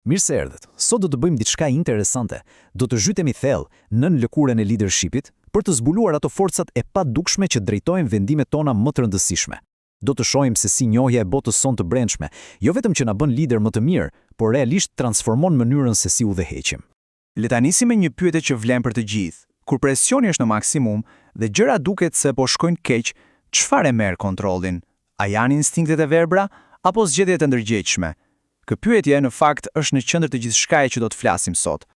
Mirë se erdhët. Sot do të bëjmë diçka interesante. Do të zhytemi thellë nën lëkurën e leadershipit për të zbuluar ato forcat e padukshme që drejtojnë vendimet tona më të rëndësishme. Do të shohim se si njohja e botës sonë të brendshme, jo vetëm që na bën lider më të mirë, por realisht transformon mënyrën se si udhëheqim. Le ta nisim me një pyetje që vlen për të gjithë. Kur presioni është në maksimum dhe gjëra duket se po shkojnë keq, çfarë e merr kontrollin? A janë instinktet e verbra apo zgjedhjet e ndërgjegjshme? Kjo pyetje në fakt është në qendër të gjithçkaje që do të flasim sot.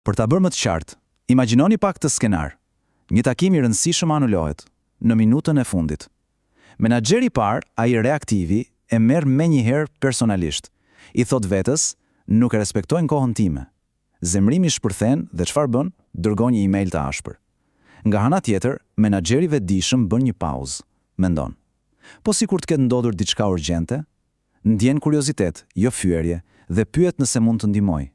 Për ta bërë më të qartë, imagjinoni pak të skenar. Një takim i rëndësishëm anulohet në minutën e fundit. Menaxheri i parë, ai reaktivi, e merr menjëherë personalisht. I thot vetes, nuk e respektojnë kohën time. Zemrimi shpërthen dhe çfarë bën? Dërgon një email të ashpër. Nga ana tjetër, menaxheri i vetëdijshëm bën një pauzë. Mendon. Po sikur të ketë ndodhur diçka urgjente, ndjen kuriozitet, jo fyerje, dhe pyet nëse mund të ndihmoj.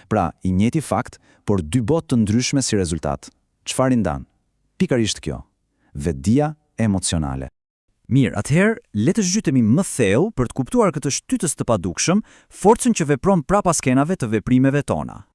Pra, i njëjti fakt, por dy botë të ndryshme si rezultat. Çfarë i ndan? Pikërisht kjo. Vetdia emocionale. Mirë, atëherë, le të zhytemi më thellë për të kuptuar këtë shtytës të padukshëm, forcën që vepron prapas skenave të veprimeve tona.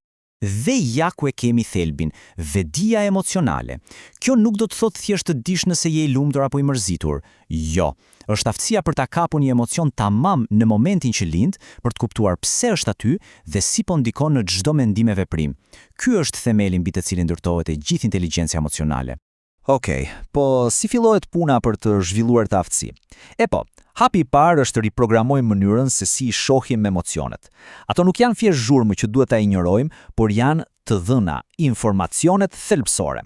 Dhe ja ku e kemi thelbin, vetdia emocionale. Kjo nuk do të thotë thjesht të dish nëse je i lumtur apo i mërzitur. Jo, është aftësia për ta kapur një emocion tamam në momentin që lind, për të kuptuar pse është aty dhe si po ndikon në çdo mendim e veprim. Ky është themeli mbi të cilin ndërtohet e gjithë inteligjencia emocionale. Okej, po si fillohet puna për të zhvilluar të aftësi? Hapi i parë është të riprogramojmë mënyrën se si i shohim emocionet. Ato nuk janë thjesht zhurmë që duhet ta injorojmë, por janë të dhëna, informacionet thelbësore.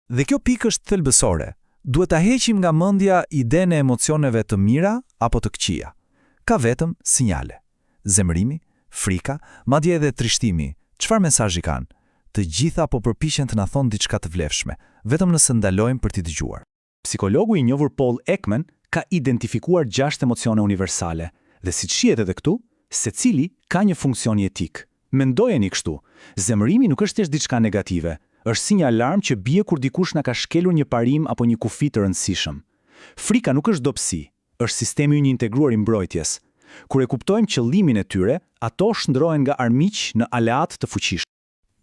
Dhe kjo pikë është thelbësore. Duhet ta heqim nga mendja idenë e emocioneve të mira apo të këqija. Ka vetëm sinjale. Zemërimi, frika, madje edhe trishtimi. Çfarë mesazhi kanë? Të gjitha po përpiqen të na thonë diçka të vlefshme, vetëm nëse ndalojmë për t'i dëgjuar. Psikologu i njohur Paul Ekman ka identifikuar 6 emocione universale, dhe siç shihet edhe këtu, secili ka një funksion jetik. Mendojeni kështu, zemërimi nuk është thjesht diçka negative, është sinjal alarm që bie kur dikush na ka shkelur një parim apo një kufi të rëndësishëm. Frika nuk është dobësi, është sistemi ynë integruar i mbrojtjes. Kur e kuptojmë qëllimin e tyre, ato shndrohen nga armiq në aleat të fuqishëm.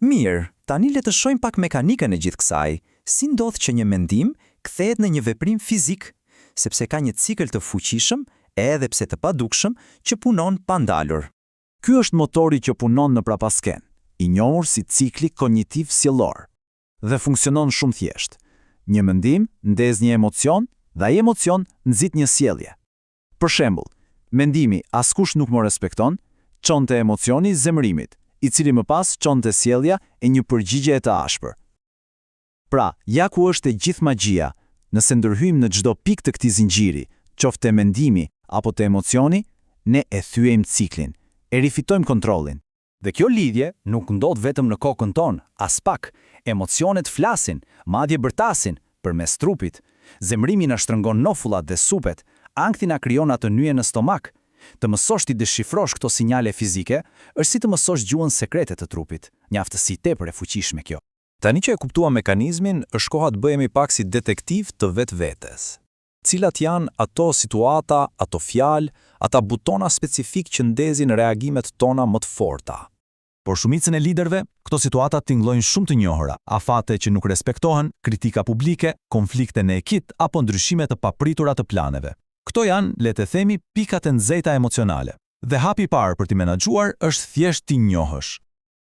Mirë, tani le të shohim pak mekanikën e gjithë kësaj. Si ndodh që një mendim kthehet në një veprim fizik, sepse ka një cikël të fuqishëm, edhe pse të padukshëm, që punon pa ndalur. Ky është motori që punon në prapasken, i njohur si cikli kognitiv sjellor, dhe funksionon shumë thjesht. Një mendim ndez një emocion, dhe ai emocion nxit një sjellje. Për shembull, mendimi askush nuk më respekton, çonte emocioni zemërimit, i cili më pas çonte sjellja e një përgjigje të ashpër. Pra, ja ku është e gjithë magjia. Nëse ndërhyjmë në çdo pikë të këtij zinxhiri, qoftë mendimi apo të emocioni, ne e thyejmë ciklin, e rifitojmë kontrollin. Dhe kjo lidhje nuk ndodh vetëm në kokën tonë, as pak. Emocionet flasin, madje bërtasin përmes trupit. Zemrimi na shtrëngon nofullat dhe supet, ankthi na krijon atë nyje në stomak. Të mësosh ti deshifrosh këto sinjale fizike, është si të mësosh gjuhën sekrete të trupit, një aftësi tepër e fuqishme kjo. Tani që e kuptuam mekanizmin, është koha të bëhemi pak si detektiv të vetvetes. Cilat janë ato situata, ato fjalë, ata butona specifik që ndezin reagimet tona më të forta. Por shumicën e liderëve, këto situata tingëllojnë shumë të njohura, afate që nuk respektohen, kritika publike, konflikte në ekip apo ndryshime të papritura të planeve. Këto janë, le të themi, pikat e nxehta emocionale. Dhe hapi i parë për t'i menaxhuar është thjesht t'i njohësh.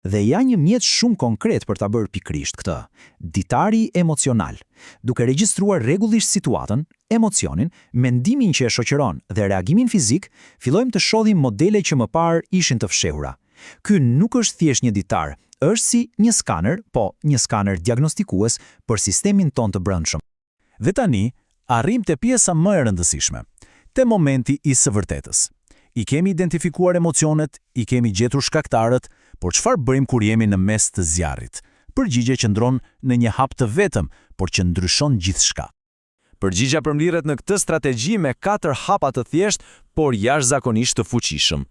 Dhe ja një mjet shumë konkret për ta bërë pikërisht këtë. Ditari emocional. Duke regjistruar rregullisht situatën, emocionin, mendimin që e shoqëron dhe reagimin fizik, fillojmë të shohim modele që më parë ishin të fshehura. Ky nuk është thjesht një ditar, është si një skaner, po një skaner diagnostikues për sistemin ton të brendshëm. Dhe tani arrim te pjesa më e rëndësishme, te momenti i së vërtetës. I kemi identifikuar emocionet, i kemi gjetur shkaktarët, por çfarë bëjmë kur jemi në mes të zjarrit? Përgjigje qëndron në një hap të vetëm, por që ndryshon gjithçka. Përgjigja përmbledhet në këtë strategji me 4 hapa të thjeshtë, por jashtëzakonisht të fuqishëm.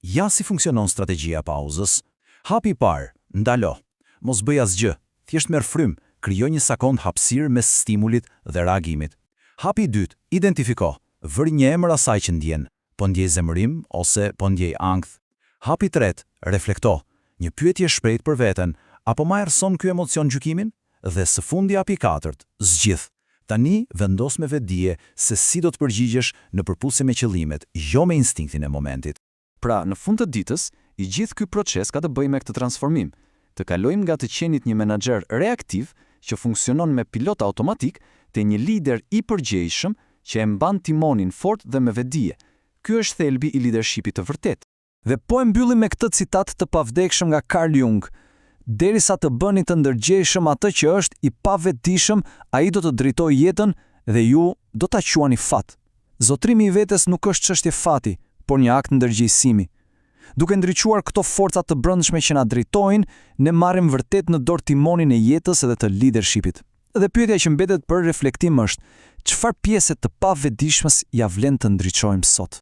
Ja si funksionon strategjia e pauzës. Hapi i parë, ndalo. Mos bëj asgjë, thjesht merr frym, krijo një sekond hapësirë mes stimulit dhe reagimit. Hapi i dytë, identifiko. Vëri një emër asaj që ndjen. Po ndjej zemërim ose po ndjej ankth. Hapi i tretë, reflekto. Një pyetje shprehtë për veten, apo ma erson ky emocion gjykimin? Dhe së fundi hapi i katërt, zgjidh. Tani vendos me vetdije se si do të përgjigjesh në përputhje me qëllimet, jo me instinktin e momentit. Pra, në fund të ditës, i gjithë ky proces ka të bëjë me këtë transformim. Të kalojmë nga të qenit një menaxher reaktiv që funksionon me pilot automatik te një lider i përgjegjshëm që e mban timonin fort dhe me vetdije. Ky është thelbi i leadershipit të vërtet. Dhe po e mbyllim me këtë citat të pavdekshëm nga Carl Jung. Derisa të bëni të ndërgjegjshëm atë që është i pavetdijshëm, ai do të drejtojë jetën dhe ju do ta quani fat. Zotrimi i vetes nuk është çështje fati, por një akt ndërgjegjësimi. Duke ndriçuar këto forca të brendshme që na drejtojnë, ne marrim vërtet në dorë timonin e jetës edhe të leadershipit. Dhe pyetja që mbetet për reflektim është: çfarë pjese të pavetdijshmes ja vlen të ndriçojmë sot?